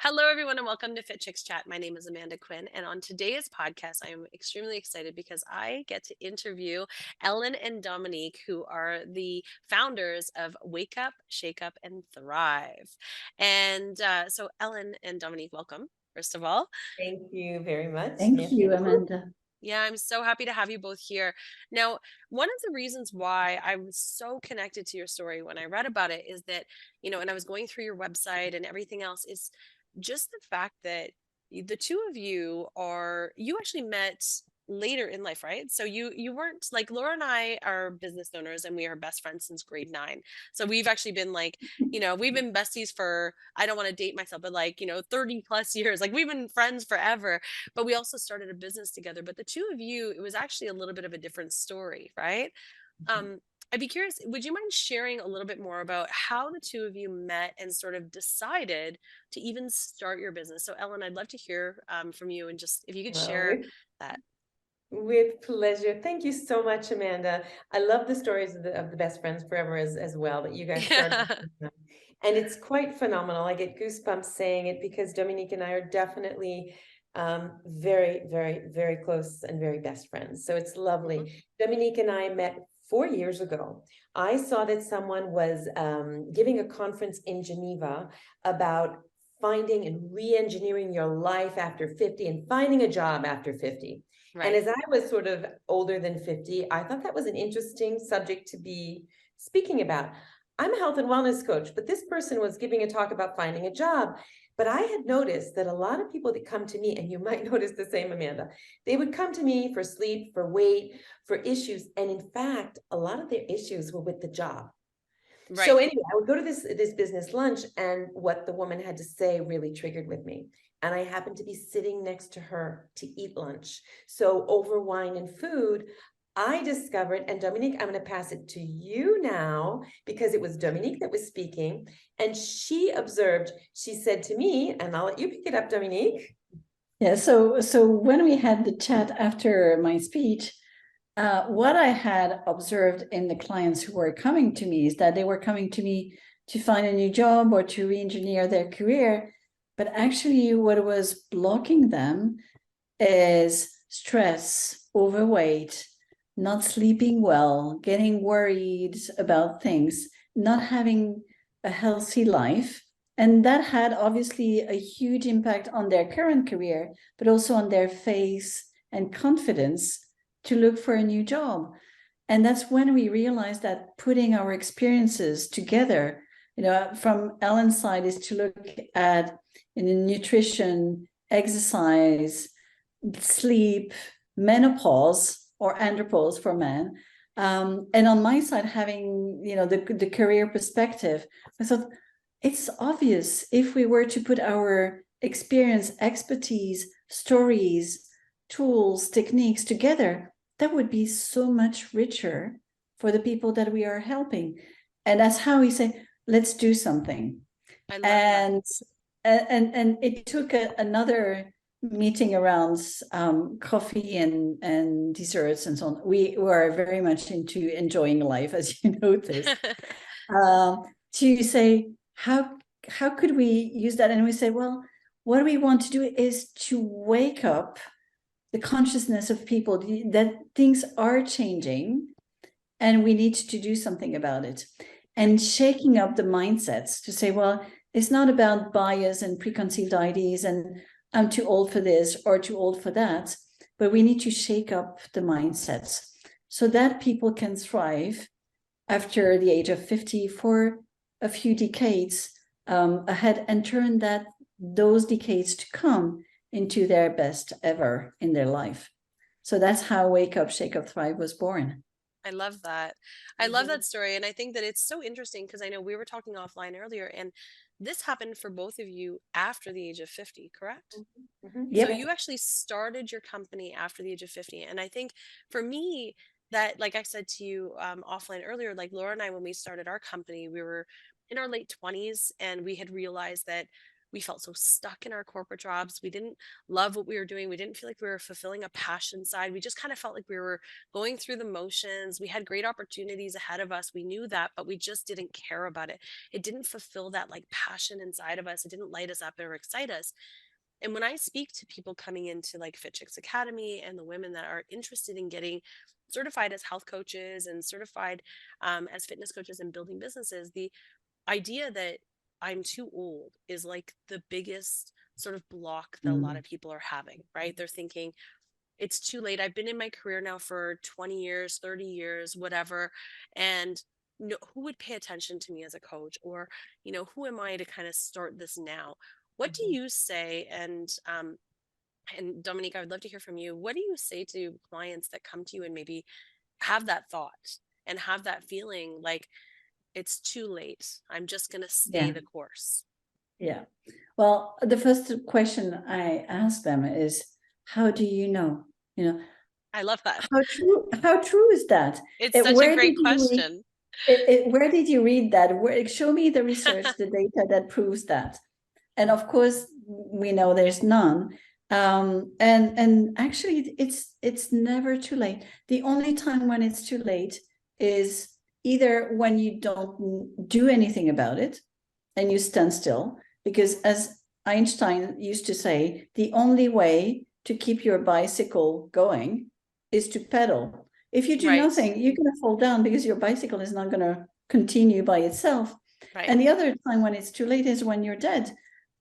Hello, everyone, and welcome to Fit Chicks Chat. My name is Amanda Quinn, and on today's podcast, I am extremely excited because I get to interview Ellen and Dominique, who are the founders of Wake Up, Shake Up, and Thrive. And so, Ellen and Dominique, welcome, first of all. Thank you very much. Thank Yes, you, thank you. Amanda. Yeah, I'm so happy to have you both here. Now, one of the reasons why I was so connected to your story when I read about it is that, and I was going through your website and everything else, is just the fact that the two of you actually met later in life, right? So you weren't like Laura and I are business owners and we are best friends since grade 9. So we've actually been like, we've been besties for, I don't want to date myself, but like, 30 plus years. Like we've been friends forever, but we also started a business together. But the two of you, it was actually a little bit of a different story, right? Um, I'd be curious, would you mind sharing a little bit more about how the two of you met and sort of decided to even start your business? So, Ellen, I'd love to hear from you, and just if you could Well, share that. with pleasure. Thank you so much, Amanda. I love the stories of the best friends forever as well that you guys started. And it's quite phenomenal. I get goosebumps saying it because Dominique and I are definitely very, very, very close and very best friends. So it's Mhm. lovely. Dominique and I met 4 years ago. I saw that someone was giving a conference in Geneva about finding and re-engineering your life after 50 and finding a job after 50. And Right. as I was sort of older than 50, I thought that was an interesting subject to be speaking about. I'm a health and wellness coach, but this person was giving a talk about finding a job. But I had noticed that a lot of people that come to me, and you might notice the same, Amanda, they would come to me for sleep, for weight, for issues. And in fact, a lot of their issues were with the job. So Right. anyway, I would go to this business lunch, and what the woman had to say really triggered with me. And I happened to be sitting next to her to eat lunch. So over wine and food, I discovered, and Dominique, I'm going to pass it to you now because it was Dominique that was speaking, and she observed. She said to me, and I'll let you pick it up, Dominique. Yeah, so when we had the chat after my speech, what I had observed in the clients who were coming to me is that they were coming to me to find a new job or to re-engineer their career, but actually what was blocking them is stress, overweight, not sleeping well, getting worried about things, not having a healthy life. And that had obviously a huge impact on their current career, but also on their faith and confidence to look for a new job. And that's when we realized that putting our experiences together, from Ellen's side, is to look at nutrition, exercise, sleep, menopause or andropause for men. And on my side, having the career perspective, I thought it's obvious if we were to put our experience, expertise, stories, tools, techniques together, that would be so much richer for the people that we are helping. And that's how we say, let's do something. I love that. And it took another meeting around coffee and desserts and so on. We were very much into enjoying life, as you noticed, to say how could we use that? And we say, well, what we want to do is to wake up the consciousness of people that things are changing and we need to do something about it, and shaking up the mindsets to say, well, it's not about bias and preconceived ideas and I'm too old for this or too old for that, but we need to shake up the mindsets so that people can thrive after the age of 50 for a few decades ahead, and turn those decades to come into their best ever in their life. So that's how Wake Up, Shake Up, Thrive was born. I love that. I love Mhm. that story. And I think that it's so interesting because I know we were talking offline earlier, and this happened for both of you after the age of 50, correct? Mhm. So Yep. you actually started your company after the age of 50. And I think for me, that, like I said to you offline earlier, like Laura and I, when we started our company, we were in our late 20s and we had realized that we felt so stuck in our corporate jobs. We didn't love what we were doing. We didn't feel like we were fulfilling a passion side. We just kind of felt like we were going through the motions. We had great opportunities ahead of us. We knew that, but we just didn't care about it. It didn't fulfill that like passion inside of us. It didn't light us up or excite us. And when I speak to people coming into like Fit Chicks Academy and the women that are interested in getting certified as health coaches and certified as fitness coaches and building businesses, the idea that I'm too old is like the biggest sort of block that a lot Mm. of people are having, right? They're thinking, it's too late. I've been in my career now for 20 years, 30 years, whatever. And no, who would pay attention to me as a coach? Or, who am I to kind of start this now? What do Mhm. you say? And Dominique, I would love to hear from you. What do you say to clients that come to you and maybe have that thought and have that feeling like it's too late? I'm just going to stay Yeah, the course. yeah. Well, the first question I ask them is, how do you know? You know, I love that. how true is that? It's such a Where did great you read question. where did you read that? Show me the research, the data that proves that. And of course, we know there's none. And actually, it's never too late. The only time when it's too late is either when you don't do anything about it and you stand still, because as Einstein used to say, the only way to keep your bicycle going is to pedal. If you do Right, nothing, you're going to fall down because your bicycle is not going to continue by itself. right, And the other time when it's too late is when you're dead.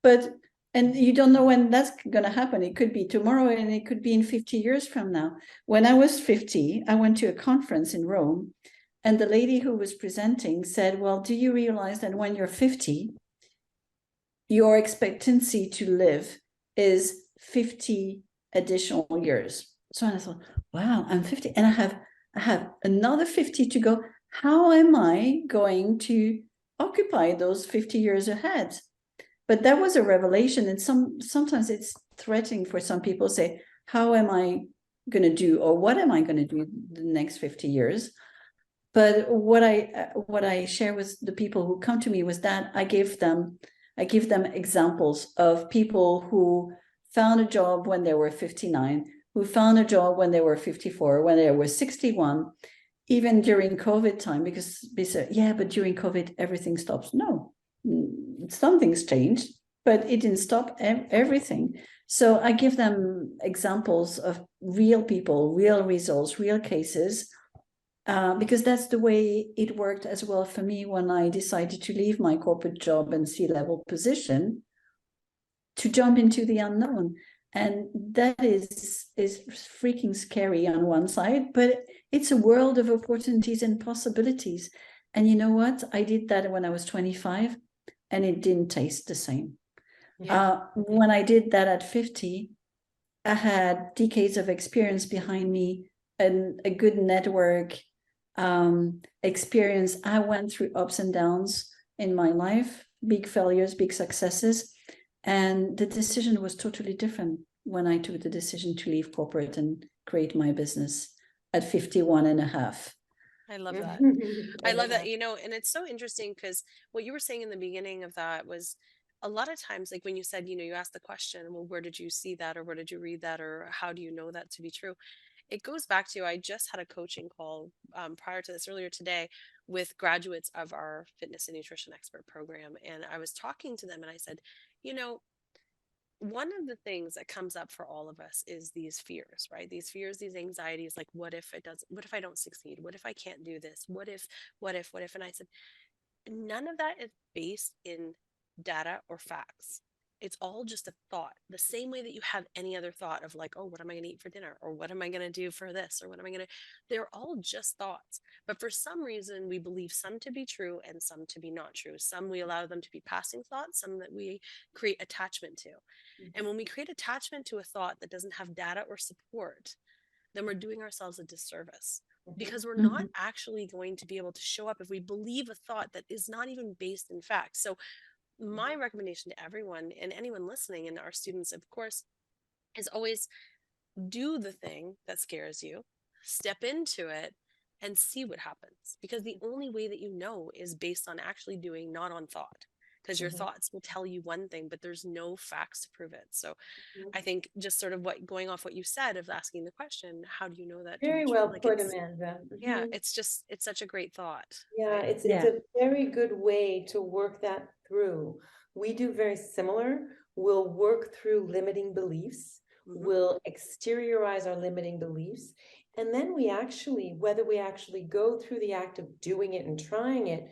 But and you don't know when that's going to happen. It could be tomorrow and it could be in 50 years from now. When I was 50, I went to a conference in Rome, and the lady who was presenting said, well, do you realize that when you're 50, your expectancy to live is 50 additional years? So I thought, wow, I'm 50 and I have another 50 to go. How am I going to occupy those 50 years ahead? But that was a revelation, and sometimes it's threatening for some people. Say, how am I going to do, or what am I going to do the next 50 years? But what I share with the people who come to me was that I give them examples of people who found a job when they were 59, who found a job when they were 54, when they were 61, even during COVID time, because they said, yeah, but during COVID, everything stops. No, some things changed, but it didn't stop everything. So I give them examples of real people, real results, real cases, because that's the way it worked as well for me when I decided to leave my corporate job and C-level position to jump into the unknown. And that is freaking scary on one side, but it's a world of opportunities and possibilities. And you know what? I did that when I was 25 and it didn't taste the same. yeah, When I did that at 50, I had decades of experience behind me and a good network experience. I went through ups and downs in my life, big failures, big successes. And the decision was totally different when I took the decision to leave corporate and create my business at 51 and a half. I love that. I I love love that, that. and it's so interesting because what you were saying in the beginning of that was a lot of times, like when you said, you asked the question, well, where did you see that, or where did you read that, or how do you know that to be true? It goes back to, I just had a coaching call prior to this earlier today with graduates of our fitness and nutrition expert program. And I was talking to them and I said, you know, one of the things that comes up for all of us is these fears, right? These fears, these anxieties, like what if I don't succeed? What if I can't do this? What if? And I said, none of that is based in data or facts. It's all just a thought, the same way that you have any other thought of like, oh, what am I going to eat for dinner? Or what am I going to do for this? Or what am I going to, they're all just thoughts. But for some reason, we believe some to be true and some to be not true. Some we allow them to be passing thoughts, some that we create attachment to. And when we create attachment to a thought that doesn't have data or support, then we're doing ourselves a disservice Mhm. because we're not Mhm. actually going to be able to show up if we believe a thought that is not even based in fact. So, my recommendation to everyone and anyone listening, and our students, of course, is always do the thing that scares you, step into it, and see what happens. Because the only way that you know is based on actually doing, not on thought. because your Mhm. thoughts will tell you one thing, but there's no facts to prove it. So Mhm. I think just sort of what going off what you said of asking the question, how do you know that to be Very true? well Like put, it's, Amanda. yeah, Mhm. it's just, it's such a great thought, Yeah, right? it's Yeah. a very good way to work that through. We do very similar. We'll work through limiting beliefs. Hmm. We'll exteriorize our limiting beliefs. And then we actually, whether we actually go through the act of doing it and trying it,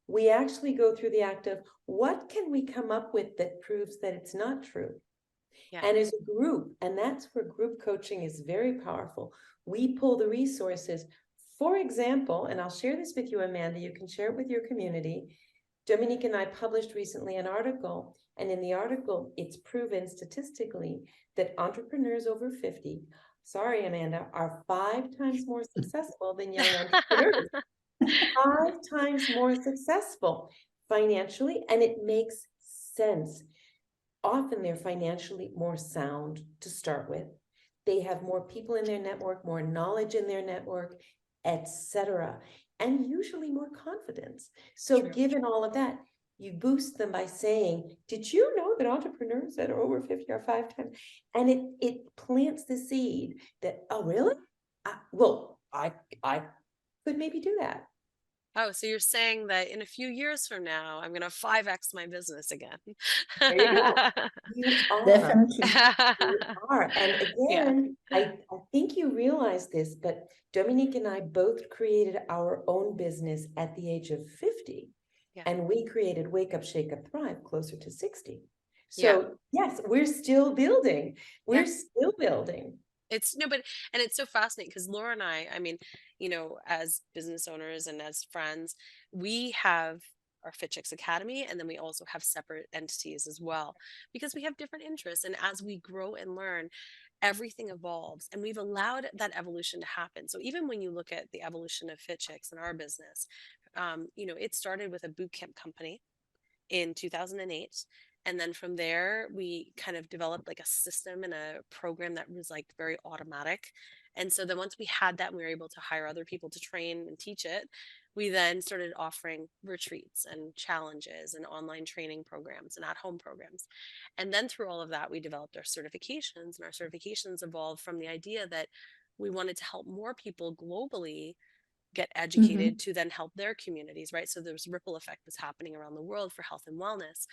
we actually go through the act of what can we come up with that proves that it's not true? Yeah. And as a group, and that's where group coaching is very powerful. We pull the resources. For example, and I'll share this with you, Amanda, you can share it with your community. Dominique and I published recently an article, and in the article, it's proven statistically that entrepreneurs over 50, sorry, Amanda, are 5 times more successful than young entrepreneurs. 5 times more successful financially, and it makes sense. Often they're financially more sound to start with. They have more people in their network, more knowledge in their network, etc., and usually more confidence. So True. given all of that, you boost them by saying, did you know that entrepreneurs that are over 50 are 5 times? And it plants the seed that, oh, really? I could maybe do that. Oh, so you're saying that in a few years from now, I'm going to 5x my business again. There you go. You are. Definitely. You are. And Yeah. again, I think you realize this, but Dominique and I both created our own business at the age of 50. Yeah. And we created Wake Up, Shake Up, Thrive closer to 60. Yeah. So yes, we're still building. Yeah. We're still building. It's no, but, and it's so fascinating because Laura and I mean, as business owners and as friends, we have our Fit Chicks Academy, and then we also have separate entities as well because we have different interests. And as we grow and learn, everything evolves, and we've allowed that evolution to happen. So even when you look at the evolution of Fit Chicks in our business, it started with a boot camp company in 2008. And then from there, we kind of developed like a system and a program that was like very automatic. And so then once we had that and we were able to hire other people to train and teach it, we then started offering retreats and challenges and online training programs and at home programs. And then through all of that, we developed our certifications, and our certifications evolved from the idea that we wanted to help more people globally get educated Mhm. to then help their communities, right? So there's ripple effect that's happening around the world for health and wellness.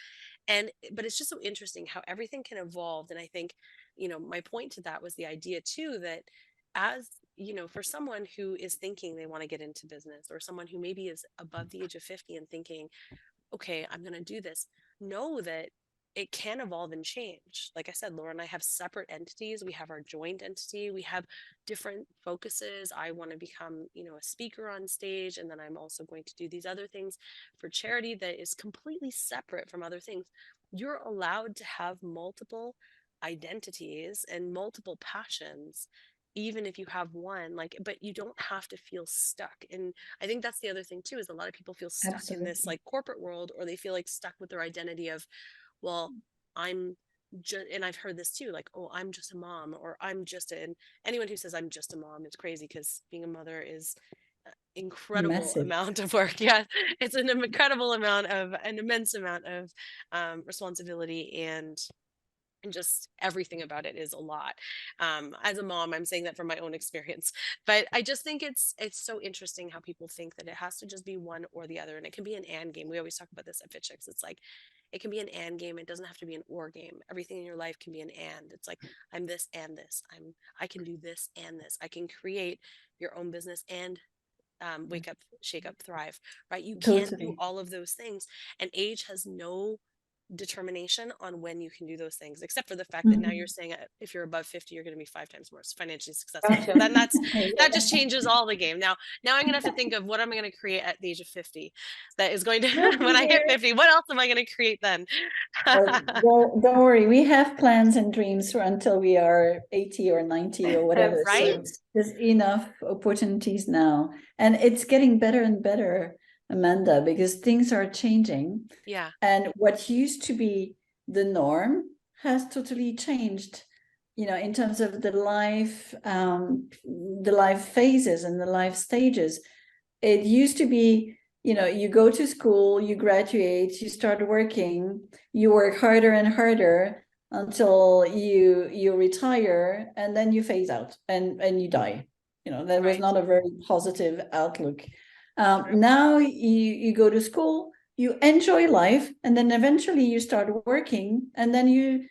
And but it's just so interesting how everything can evolve. And I think, my point to that was the idea too that as for someone who is thinking they want to get into business, or someone who maybe is above the age of 50 and thinking, okay, I'm going to do this, know that it can evolve and change. Like I said, Laura and I have separate entities. We have our joint entity. We have different focuses. I want to become, a speaker on stage. And then I'm also going to do these other things for charity that is completely separate from other things. You're allowed to have multiple identities and multiple passions, even if you have one, like, but you don't have to feel stuck. And I think that's the other thing too, is a lot of people feel stuck in this Absolutely. like corporate world, or they feel like stuck with their identity of, well, I'm just, and I've heard this too, like, oh, I'm just a mom, or I'm just a, and anyone who says I'm just a mom is crazy, because being a mother is incredible Massive. amount of work. Yeah, it's an incredible amount of, an immense amount of responsibility, and just everything about it is a lot. As a mom, I'm saying that from my own experience, but I just think it's so interesting how people think that it has to just be one or the other, and it can be an and game. We always talk about this at Fit Chicks. It's like it can be an and game. It doesn't have to be an or game. Everything in your life can be an and. It's like I'm this and this. I can do this and this. I can create your own business and wake up, shake up, thrive. Right? You can do Totally. all of those things, and age has no determination on when you can do those things, except for the fact that now you're Mhm. saying if you're above 50, you're going to be 5 times more financially successful. So then that just changes all the game. Now I'm going to have to think of what am I going to create at the age of 50 that is going to We'll when be I hit there. 50, what else am I going to create then? Don't worry, we have plans and dreams for until we are 80 or 90 or whatever. So Right. Absolutely. there's enough opportunities now. And it's getting better and better, Amanda, because things are changing. Yeah. And what used to be the norm has totally changed, in terms of the life phases and the life stages. It used to be you go to school, you graduate, you start working, you work harder and harder until you retire, and then you phase out and you die. That was Right. not a very positive outlook. True. Now you go to school, you enjoy life, and then eventually you start working, and then you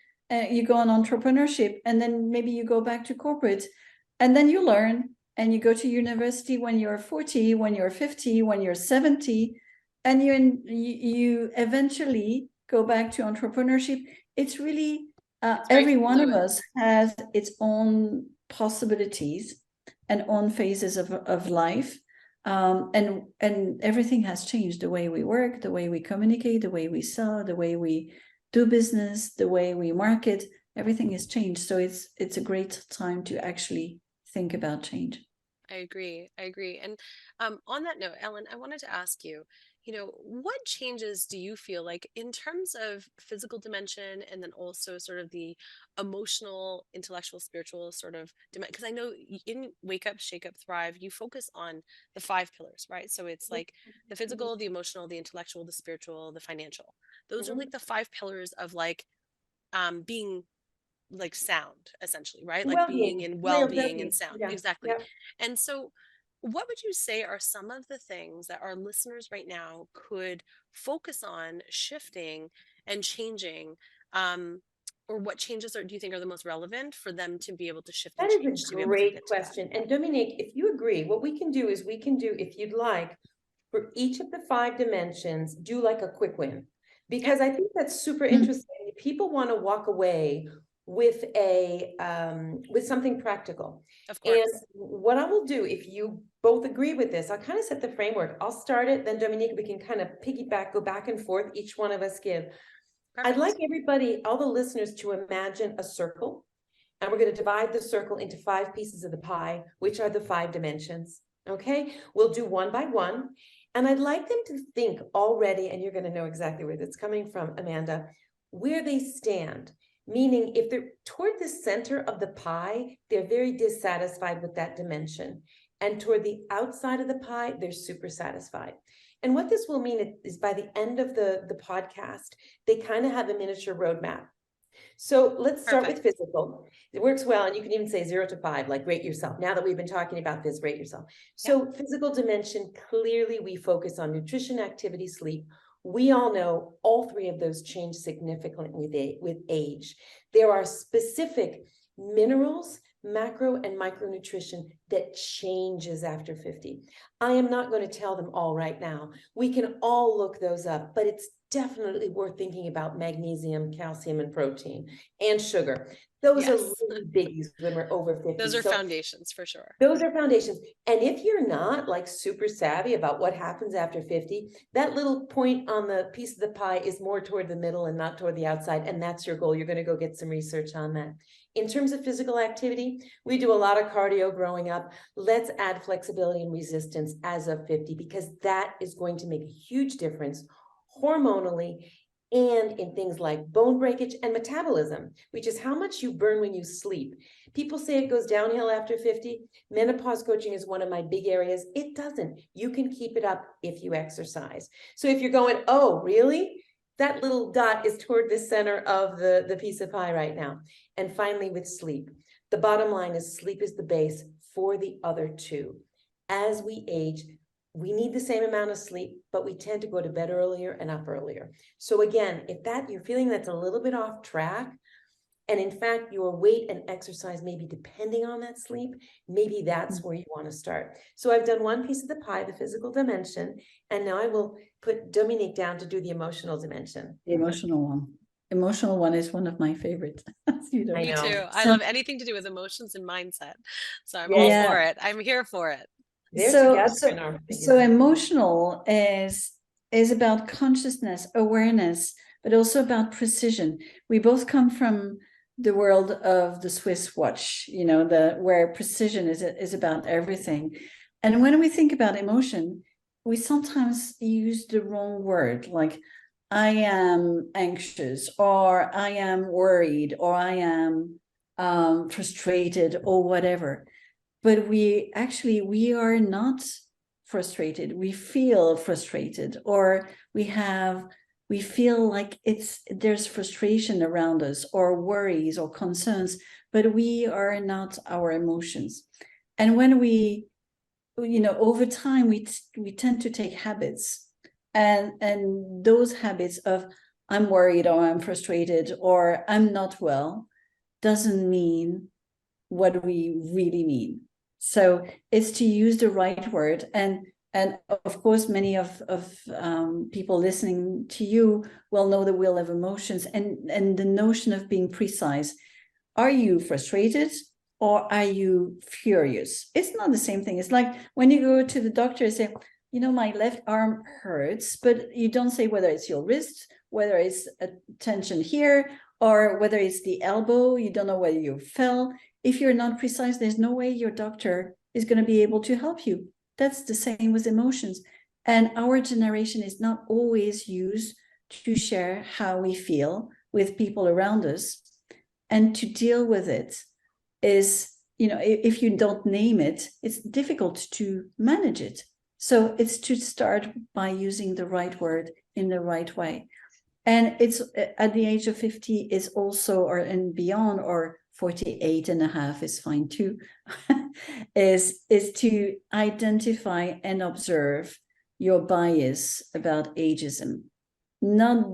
go on entrepreneurship, and then maybe you go back to corporate, and then you learn, and you go to university when you're 40, when you're 50, when you're 70, and you eventually go back to entrepreneurship. It's really It's very every one of fluid. us has its own possibilities and own phases of life. And everything has changed. The way we work, the way we communicate, the way we sell, the way we do business, the way we market, everything has changed. So it's a great time to actually think about change. I agree. I agree. And on that note, Ellen, I wanted to ask you, what changes do you feel like in terms of physical dimension and then also sort of the emotional, intellectual, spiritual sort of dimension? Because I know in Wake Up, Shake Up, Thrive, you focus on the five pillars, right? So it's like the physical, the emotional, the intellectual, the spiritual, the financial. Those are Mhm. like the five pillars of like being like sound essentially, right? Like being Well-being, in real well-being and well-being. sound, Yeah, exactly. yeah. And so what would you say are some of the things that our listeners right now could focus on shifting and changing, um, or what changes do you think are the most relevant for them to be able to shift and That is a change to be able to great get to that? question. And Dominique, if you agree, what we can do is we can do, if you'd like, for each of the five dimensions, do like a quick win. Yeah, Because I think that's super Mm. interesting. People want to walk away with with something practical. of And course. what I will do, if you both agree with this, I'll kind of set the framework. I'll start it, then Dominique, we can kind of piggyback, go back and forth, each one of us give. I'd like Perfect. everybody, all the listeners, to imagine a circle, and we're going to divide the circle into five pieces of the pie, which are the five dimensions. Okay, we'll do one by one. And I'd like them to think already, and you're going to know exactly where that's coming from, Amanda, where they stand. Meaning, if they're toward the center of the pie, they're very dissatisfied with that dimension. And toward the outside of the pie, they're super satisfied. And what this will mean is by the end of the podcast, they kind of have a miniature roadmap. So let's start with Perfect. physical. It works well. And you can even say 0 to 5, like rate yourself. Now that we've been talking about this, rate yourself. Yep. So physical dimension, clearly we focus on nutrition, activity, sleep. We all know all three of those change significantly with age. There are specific minerals, macro and micronutrition that changes after 50. I am not going to tell them all right now. We can all look those up, but it's definitely worth thinking about magnesium, calcium, and protein, and sugar. Those are Yes. really biggies when we're over 50. Those are So foundations for sure. those are foundations. And if you're not like super savvy about what happens after 50, that little point on the piece of the pie is more toward the middle and not toward the outside. And that's your goal. You're going to go get some research on that. In terms of physical activity, we do a lot of cardio growing up. Let's add flexibility and resistance as of 50, because that is going to make a huge difference hormonally and in things like bone breakage and metabolism, which is how much you burn when you sleep. People say it goes downhill after 50. Menopause coaching is one of my big areas. It doesn't. You can keep it up if you exercise. So if you're going, oh, really? That little dot is toward the center of the piece of pie right now. And finally, with sleep, the bottom line is sleep is the base for the other two. As we age, we need the same amount of sleep, but we tend to go to bed earlier and up earlier. So again, if you're feeling that's a little bit off track, and in fact, your weight and exercise may be depending on that sleep, maybe that's where you want to start. So I've done one piece of the pie, the physical dimension, and now I will put Dominique down to do the emotional dimension. The emotional one. Emotional one is one of my favorites. You know. I Me know. too. I So love anything to do with emotions and mindset. So I'm all Yes, for yeah. it. I'm here for it. they're So together so in our so opinion. emotional is about consciousness, awareness, but also about precision. We both come from the world of the Swiss watch, where precision is about everything. And when we think about emotion, we sometimes use the wrong word, like I am anxious, or I am worried, or I am frustrated, or whatever. But we are not frustrated, we feel frustrated, or we feel like there's frustration around us, or worries or concerns, but we are not our emotions. And when we, over time, we tend to take habits, and those habits of I'm worried, or I'm frustrated, or I'm not well, doesn't mean what we really mean. So it's to use the right word. And of course, many of people listening to you will know the wheel of emotions, and the notion of being precise. Are you frustrated, or are you furious? It's not the same thing. It's like when you go to the doctor and say, my left arm hurts, but you don't say whether it's your wrist, whether it's a tension here, or whether it's the elbow. You don't know whether you fell. If you're not precise, there's no way your doctor is going to be able to help you. That's the same with emotions. And our generation is not always used to share how we feel with people around us. And to deal with it is, if you don't name it, it's difficult to manage it. So it's to start by using the right word in the right way. And it's at the age of 50 is also, and beyond, or 48 and a half is fine too, is to identify and observe your bias about ageism. Not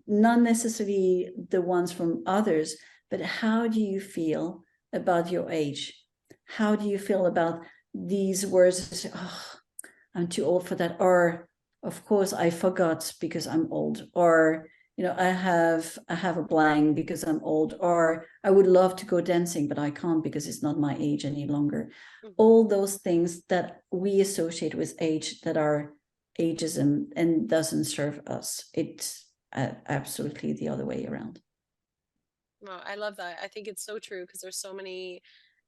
necessarily the ones from others, but how do you feel about your age? How do you feel about these words? Oh, I'm too old for that. Or, of course, I forgot because I'm old. Or, I have a blank because I'm old. Or I would love to go dancing, but I can't because it's not my age any longer. Mm-hmm. All those things that we associate with age that are ageism and doesn't serve us. It's absolutely the other way around. Well, I love that. I think it's so true, because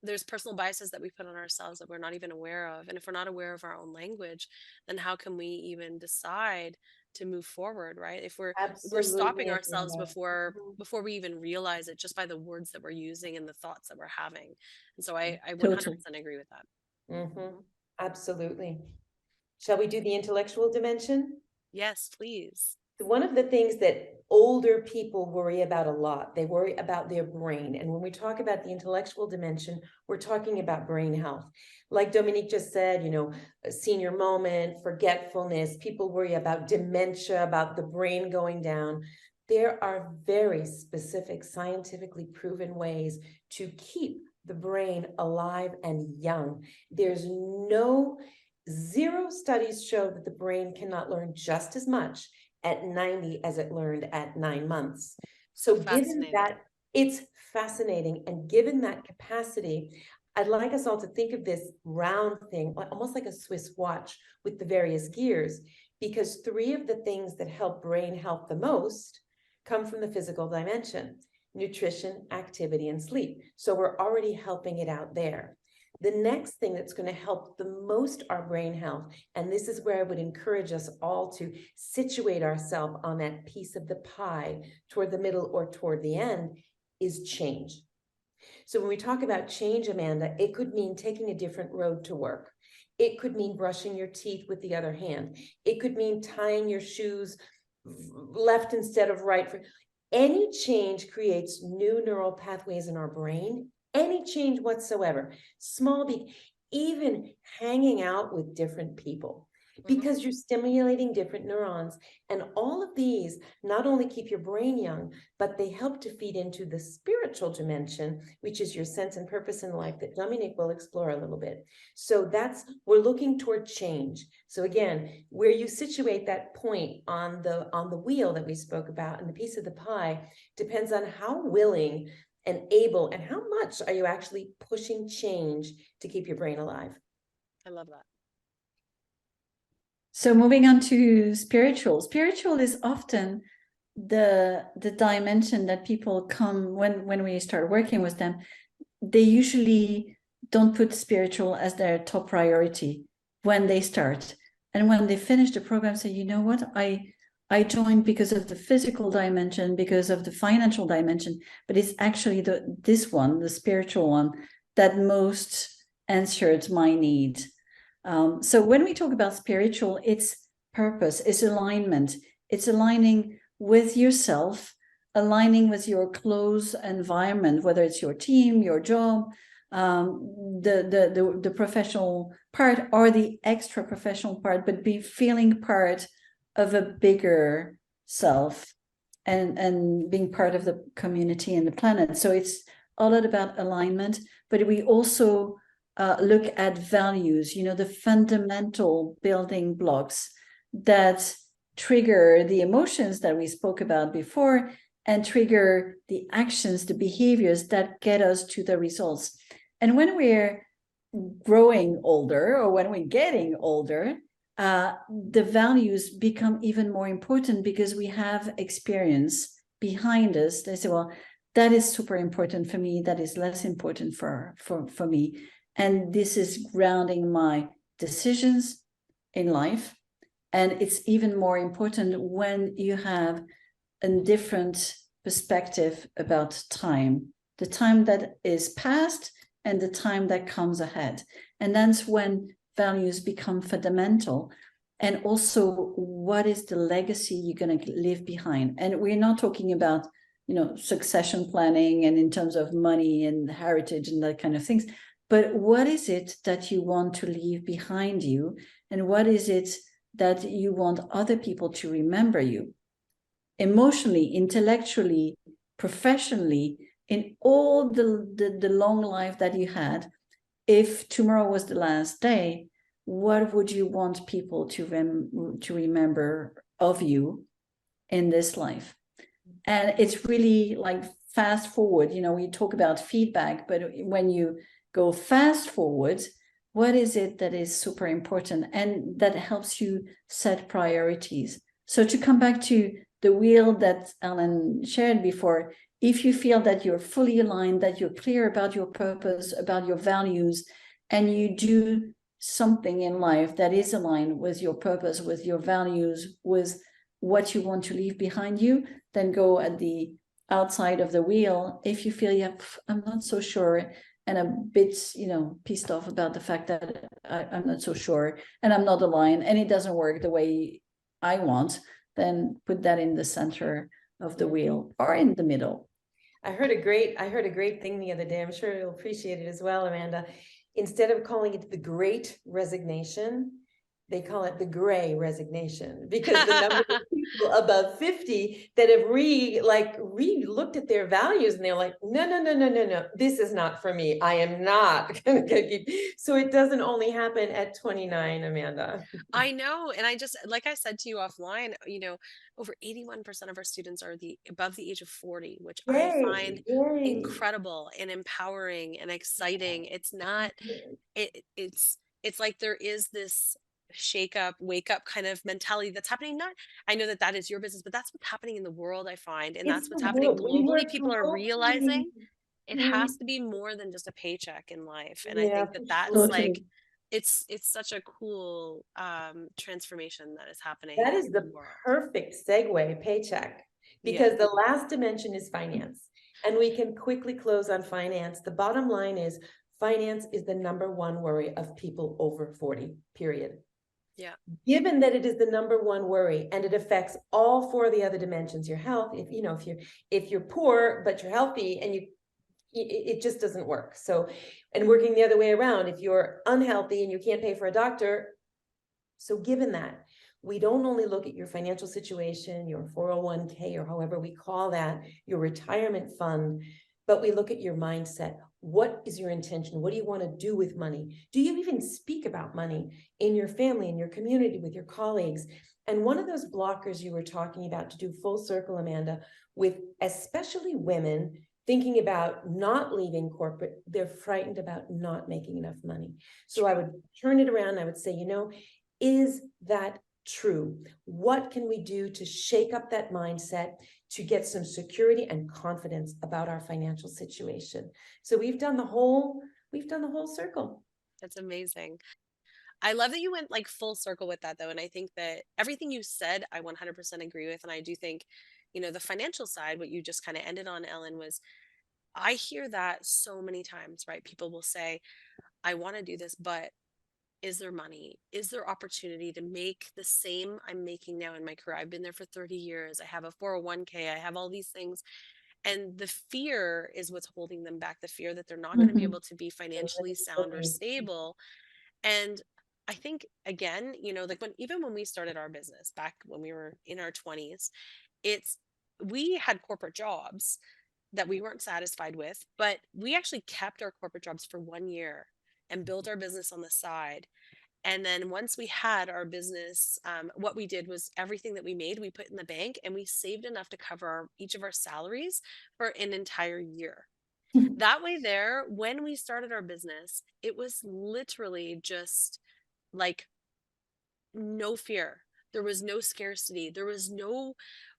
there's personal biases that we put on ourselves that we're not even aware of. And if we're not aware of our own language, then how can we even decide to move forward, right? If we're stopping ourselves before we even realize it, just by the words that we're using and the thoughts that we're having. And so I 100% agree with that. Mm-hmm. Absolutely. Shall we do the intellectual dimension? Yes, please. One of the things that older people worry about a lot, they worry about their brain. And when we talk about the intellectual dimension, we're talking about brain health. Like Dominique just said, a senior moment, forgetfulness, people worry about dementia, about the brain going down. There are very specific, scientifically proven ways to keep the brain alive and young. There's zero studies show that the brain cannot learn just as much at 90 as it learned at 9 months. So given that, it's fascinating. And given that capacity, I'd like us all to think of this round thing, almost like a Swiss watch with the various gears, because 3 of the things that help brain health the most come from the physical dimension: nutrition, activity, and sleep. So we're already helping it out there. The next thing that's going to help the most our brain health, and this is where I would encourage us all to situate ourselves on that piece of the pie toward the middle or toward the end, is change. So when we talk about change, Amanda, it could mean taking a different road to work. It could mean brushing your teeth with the other hand. It could mean tying your shoes left instead of right. Any change creates new neural pathways in our brain. Any change whatsoever, small, big, even hanging out with different people, because you're stimulating different neurons. And all of these not only keep your brain young, but they help to feed into the spiritual dimension, which is your sense and purpose in life, that Dominique will explore a little bit. So we're looking toward change. So again, where you situate that point on the wheel that we spoke about and the piece of the pie depends on how willing and able, and how much are you actually pushing change to keep your brain alive. I love that. So moving on to spiritual is often the dimension that people come when we start working with them. They usually don't put spiritual as their top priority when they start, and when they finish the program, say, you know what, I joined because of the physical dimension, because of the financial dimension, but it's actually the spiritual one, that most answered my need. So when we talk about spiritual, it's purpose, it's alignment, it's aligning with yourself, aligning with your close environment, whether it's your team, your job, the professional part or the extra professional part, but be feeling part of a bigger self and being part of the community and the planet. So it's a lot about alignment, but we also look at values, the fundamental building blocks that trigger the emotions that we spoke about before and trigger the actions, the behaviors that get us to the results. And when we're growing older or when we're getting older, the values become even more important because we have experience behind us. They say, well, that is super important for me. That is less important for me. And this is grounding my decisions in life. And it's even more important when you have a different perspective about time, the time that is past and the time that comes ahead. And that's when values become fundamental. And also, what is the legacy you're going to leave behind? And we're not talking about, succession planning and in terms of money and heritage and that kind of things. But what is it that you want to leave behind you? And what is it that you want other people to remember you? Emotionally, intellectually, professionally, in all the long life that you had, if tomorrow was the last day, what would you want people to remember of you in this life? And it's really like fast forward, we talk about feedback, but when you go fast forward, what is it that is super important and that helps you set priorities? So to come back to the wheel that Ellen shared before, if you feel that you're fully aligned, that you're clear about your purpose, about your values, and you do something in life that is aligned with your purpose, with your values, with what you want to leave behind you, then go at the outside of the wheel. If you feel, I'm not so sure, and a bit, pissed off about the fact that I'm not so sure, and I'm not aligned, and it doesn't work the way I want, then put that in the center of the wheel or in the middle. I heard a great thing the other day. I'm sure you'll appreciate it as well, Amanda. Instead of calling it the Great Resignation, they call it the gray resignation, because the number of people above 50 that have re-looked at their values and they're like, no, this is not for me. I am not going to keep. So it doesn't only happen at 29, Amanda. I know. And I just, like I said to you offline, over 81% of our students are above the age of 40, which I find Yay. incredible and empowering and exciting. It's not, it's like there is this shake up, wake up kind of mentality that's happening. Not, I know that that is your business, but that's what's happening in the world, I find. And It's that's the what's happening world. We globally. work People are globally. realizing it has to be more than just a paycheck in life. And I Yeah, think for that that's sure. like, Totally. it's such a cool transformation that is happening That is in the the world. perfect segue, paycheck, Yeah. because the last dimension is finance. And we can quickly close on finance. The bottom line is finance is the number one worry of people over 40, period. Yeah. Given that it is the number one worry and it affects all four of the other dimensions, your health, if you're poor but you're healthy and it just doesn't work. So, and working the other way around, if you're unhealthy and you can't pay for a doctor. So given that, we don't only look at your financial situation, your 401k, or however we call that, your retirement fund, but we look at your mindset. What is your intention? What do you want to do with money? Do you even speak about money in your family, in your community, with your colleagues? And one of those blockers you were talking about, to do full circle, Amanda, with especially women thinking about not leaving corporate, they're frightened about not making enough money. So I would turn it around. I would say, is that true? What can we do to shake up that mindset, to get some security and confidence about our financial situation? So we've done the whole circle. That's amazing. I love that you went like full circle with that though. And I think that everything you said, I 100% agree with. And I do think, the financial side, what you just kind of ended on, Ellen, was I hear that so many times, right? People will say, I want to do this, but Is there money? Is there opportunity to make the same I'm making now in my career? I've been there for 30 years. I have a 401k. I have all these things. And the fear is what's holding them back, the fear that they're not going to be Mhm. able to be financially sound or stable. And I think, again, like even when we started our business back when we were in our 20s, we had corporate jobs that we weren't satisfied with, but we actually kept our corporate jobs for 1 year and built our business on the side. And then once we had our business, what we did was everything that we made, we put in the bank, and we saved enough to cover each of our salaries for an entire year. That way, there, when we started our business, it was literally just like no fear. There was no scarcity. There was no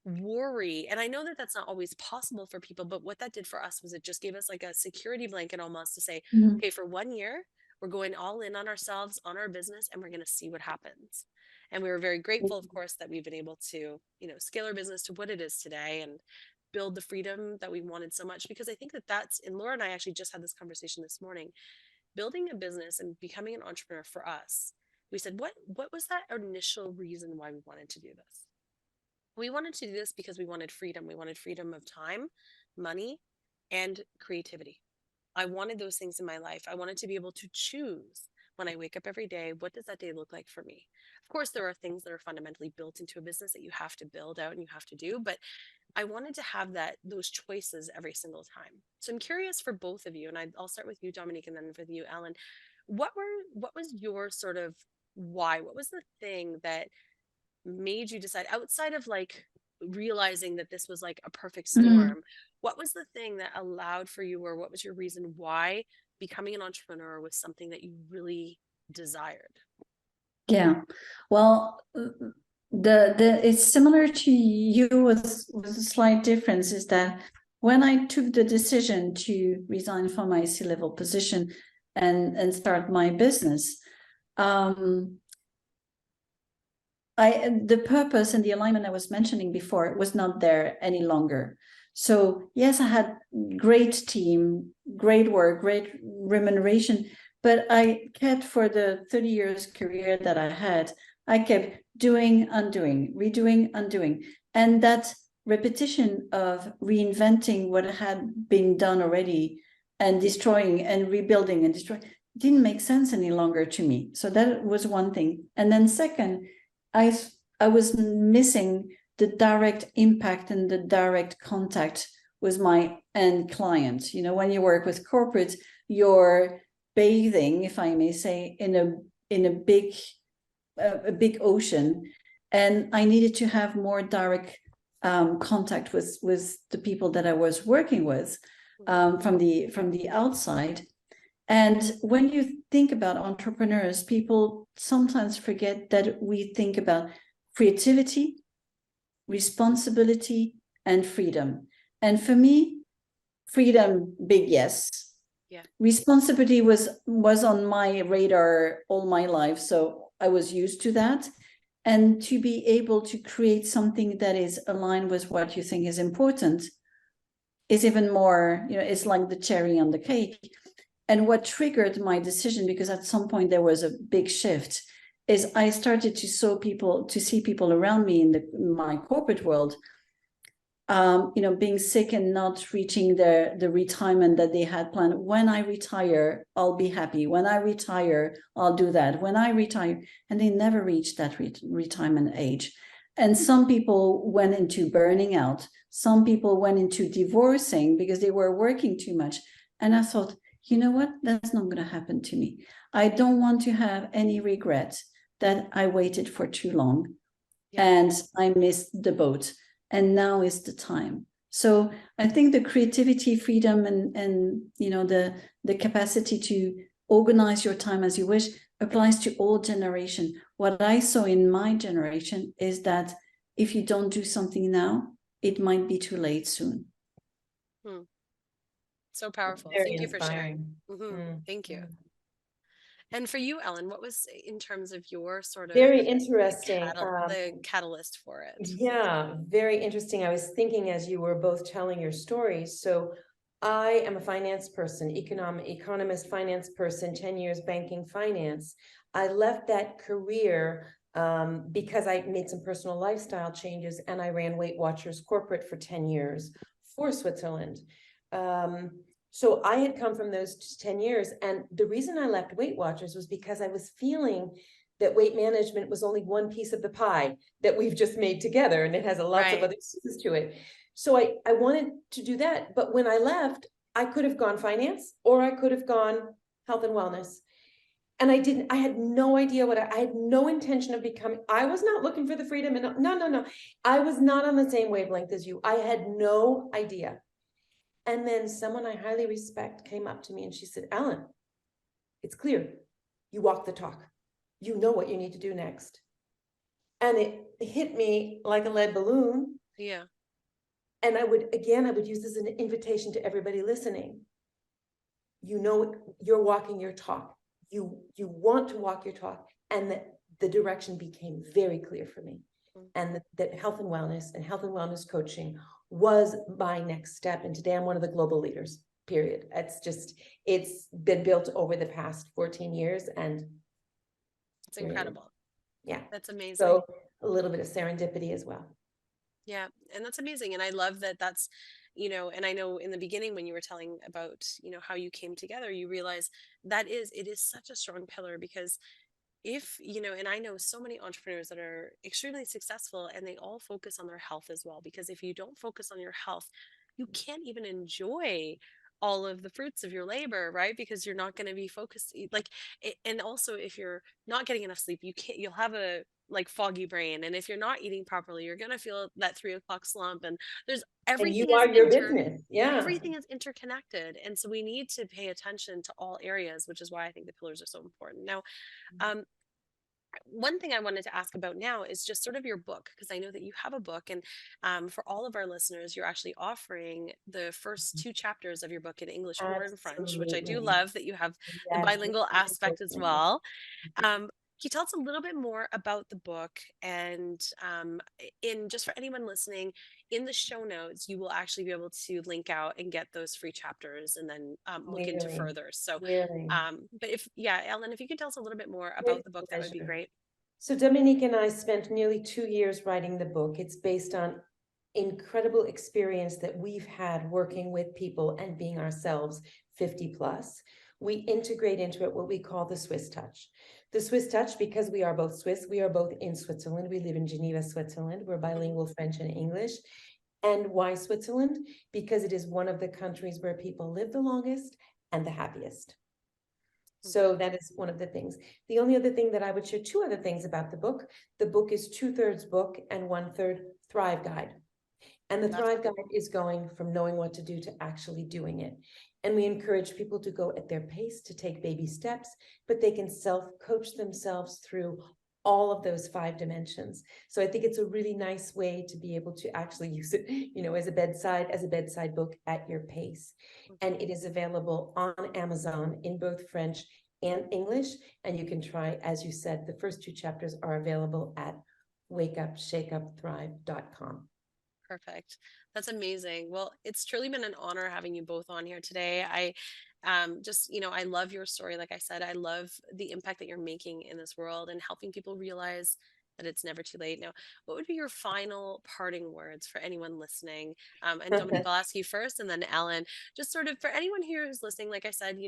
worry. And I know that that's not always possible for people, but what that did for us was it just gave us like a security blanket almost to say, Mhm. okay, for 1 year, we're going all in on ourselves, on our business, and we're going to see what happens. And we were very grateful, of course, that we've been able to, scale our business to what it is today and build the freedom that we wanted so much. Because I think and Laura and I actually just had this conversation this morning, building a business and becoming an entrepreneur for us. We said, what was that initial reason why we wanted to do this? We wanted to do this because we wanted freedom. We wanted freedom of time, money, and creativity. I wanted those things in my life. I wanted to be able to choose when I wake up every day, what does that day look like for me? Of course, there are things that are fundamentally built into a business that you have to build out and you have to do, but I wanted to have those choices every single time. So I'm curious for both of you, and I'll start with you, Dominique, and then with you, Ellen. What was your sort of why? What was the thing that made you decide, outside of like realizing that this was like a perfect Mhm. storm? What was the thing that allowed for you, or what was your reason why becoming an entrepreneur was something that you really desired? Yeah. Well, the it's similar to you with a slight difference is that when I took the decision to resign from my C-level position and start my business, um, the purpose and the alignment I was mentioning before was not there any longer. So yes, I had great team, great work, great remuneration, but I kept, for the 30 years career that I had, I kept doing, undoing, redoing, undoing. And that repetition of reinventing what had been done already and destroying and rebuilding and destroying didn't make sense any longer to me. So that was one thing. And then second, I was missing the direct impact and the direct contact with my end client. When you work with corporate, you're bathing, if I may say, in a big ocean, and I needed to have more direct contact with the people that I was working with from the outside. And when you think about entrepreneurs, people sometimes forget that we think about creativity, responsibility, and freedom. And for me, freedom, big yes. Yeah. Responsibility was on my radar all my life, so I was used to that. And to be able to create something that is aligned with what you think is important is even more, it's like the cherry on the cake. And what triggered my decision, because at some point there was a big shift, is I started to see people around me in my corporate world, being sick and not reaching the retirement that they had planned. When I retire, I'll be happy. When I retire, I'll do that. When I retire, and they never reached that retirement age. And some people went into burning out. Some people went into divorcing because they were working too much. And I thought, you know what? That's not going to happen to me. I don't want to have any regret that I waited for too long and I missed the boat. And now is the time. So I think the creativity, freedom, and the capacity to organize your time as you wish applies to all generation. What I saw in my generation is that if you don't do something now, it might be too late soon. Hmm. So powerful. Very Thank you for sharing. inspiring. Thank you. And for you, Ellen, what was, in terms of your sort of Very interesting. the catalyst for it? Yeah, very interesting. I was thinking as you were both telling your stories. So I am a finance person, economist, finance person, 10 years banking finance. I left that career because I made some personal lifestyle changes, and I ran Weight Watchers corporate for 10 years for Switzerland. So I had come from those 10 years. And the reason I left Weight Watchers was because I was feeling that weight management was only one piece of the pie that we've just made together, and it has lots of Right. other pieces to it. So I wanted to do that. But when I left, I could have gone finance, or I could have gone health and wellness. And I didn't, I had no idea what I had no intention of becoming. I was not looking for the freedom. And no. I was not on the same wavelength as you. I had no idea. And then someone I highly respect came up to me and she said, Ellen, it's clear. You walk the talk. You know what you need to do next. And it hit me like a lead balloon. Yeah. And I would use this as an invitation to everybody listening. You know, you're walking your talk. You want to walk your talk. And the direction became very clear for me. And that health and wellness coaching was my next step. And today I'm one of the global leaders, period. It's been built over the past 14 years. And it's incredible. Yeah. That's amazing. So a little bit of serendipity as well. Yeah. And that's amazing. And I love that that's, and I know in the beginning when you were telling about, how you came together, you realize it is such a strong pillar, because if, and I know so many entrepreneurs that are extremely successful and they all focus on their health as well, because if you don't focus on your health, you can't even enjoy all of the fruits of your labor, right? Because you're not going to be focused and also if you're not getting enough sleep, you'll have a foggy brain. And if you're not eating properly, you're going to feel that 3 o'clock slump. And there's and you are your business. Yeah. Everything is interconnected. And so we need to pay attention to all areas, which is why I think the pillars are so important. Now, one thing I wanted to ask about now is just sort of your book, because I know that you have a book, and for all of our listeners, you're actually offering the first 2 chapters of your book in English or in French, which I do love that you have the bilingual aspect as well. Can you tell us a little bit more about the book? And in just for anyone listening, in the show notes, you will actually be able to link out and get those free chapters, and then look into further. So, but Ellen, if you could tell us a little bit more about the book, that would be great. So Dominique and I spent nearly 2 years writing the book. It's based on incredible experience that we've had working with people and being ourselves 50 plus. We integrate into it what we call the Swiss touch. The Swiss touch, because we are both Swiss, we are both in Switzerland. We live in Geneva, Switzerland. We're bilingual French and English. And why Switzerland? Because it is one of the countries where people live the longest and the happiest. So that is one of the things. The only other thing that I would share, 2 other things about the book is 2/3 book and 1/3 Thrive Guide. And the Thrive Guide is going from knowing what to do to actually doing it. And we encourage people to go at their pace, to take baby steps, but they can self-coach themselves through all of those 5 dimensions. So I think it's a really nice way to be able to actually use it, as a bedside book at your pace. And it is available on Amazon in both French and English. And you can try, as you said, the first 2 chapters are available at wakeupshakeupthrive.com. Perfect. That's amazing. Well, it's truly been an honor having you both on here today. I I love your story. Like I said, I love the impact that you're making in this world and helping people realize that it's never too late. Now, what would be your final parting words for anyone listening? And Dominique, I'll ask you first, and then Ellen, just sort of for anyone here who's listening, like I said,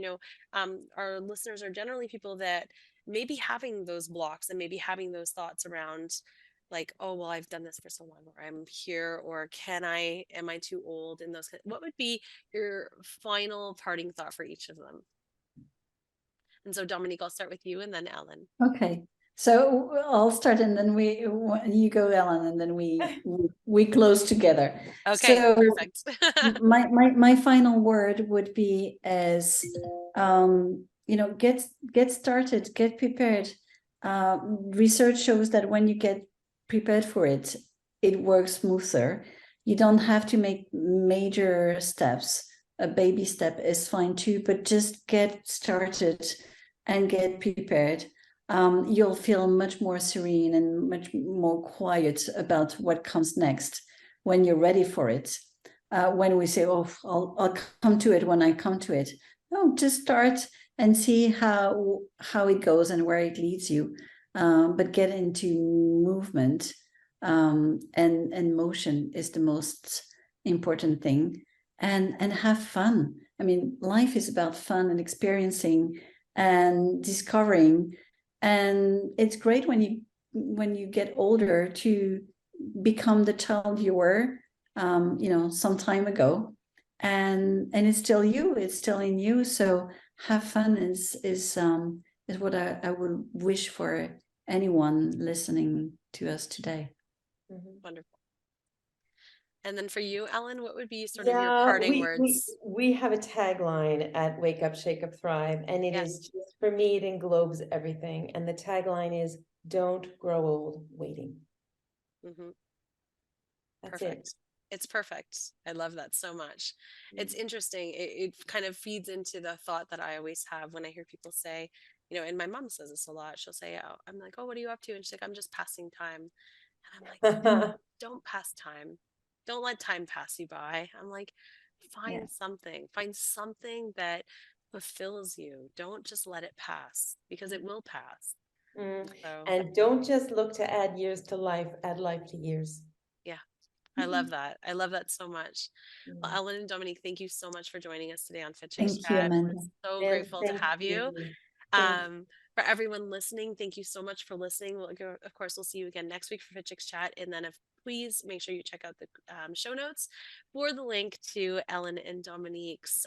our listeners are generally people that may be having those blocks and maybe having those thoughts around like, oh, well, I've done this for so long, or I'm here, or am I too old? And what would be your final parting thought for each of them? And so Dominique, I'll start with you and then Ellen. Okay. So I'll start and then you go, Ellen, and then we close together. Okay, so perfect. my final word would be as, get started, get prepared. Research shows that when you get prepared for it, it works smoother. You don't have to make major steps. A baby step is fine too, but just get started and get prepared. You'll feel much more serene and much more quiet about what comes next when you're ready for it. when we say, oh, I'll come to it when I come to it. No, just start and see how it goes and where it leads you. But get into movement, and motion is the most important thing, and have fun. I mean, life is about fun and experiencing and discovering. And it's great when you get older to become the child you were, some time ago, and it's still you, it's still in you. So have fun is what I would wish for anyone listening to us today. Wonderful. And then for you, Ellen, what would be sort of your Yeah, parting words? we have a tagline at Wake Up, Shake Up, Thrive, and it is Yes. just, for me, it englobes everything. And the tagline is, don't grow old waiting. Mm-hmm. That's Perfect. It's perfect. I love that so much. It's interesting. It kind of feeds into the thought that I always have when I hear people say, and my mom says this a lot. She'll say, oh, I'm like, oh, what are you up to? And she's like, I'm just passing time. And I'm like, it. don't pass time. Don't let time pass you by. I'm like, Yeah. find something that fulfills you. Don't just let it pass, because it will pass. So And don't just look to add years to life, add life to years. yeah, I love that. I love that so much. Well, Mm. Ellen and Dominique, thank you so much for joining us today on Fit Chicks Thank you, Chat. We're Amanda. so And grateful to thank have you. you. Thank you. For everyone listening, thank you so much for listening. Of course, we'll see you again next week for Fit Chicks Chat. And then please make sure you check out the show notes for the link to Ellen and Dominique's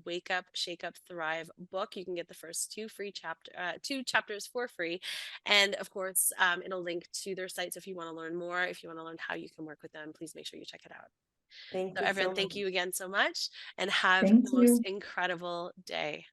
Wake Up, Shake Up, Thrive book. You can get the first two chapters for free. And of course, it'll link to their sites if you want to learn more, if you want to learn how you can work with them, please make sure you check it out. Thank So you so everyone, much. thank you again so much, and have Thank the most you. incredible day.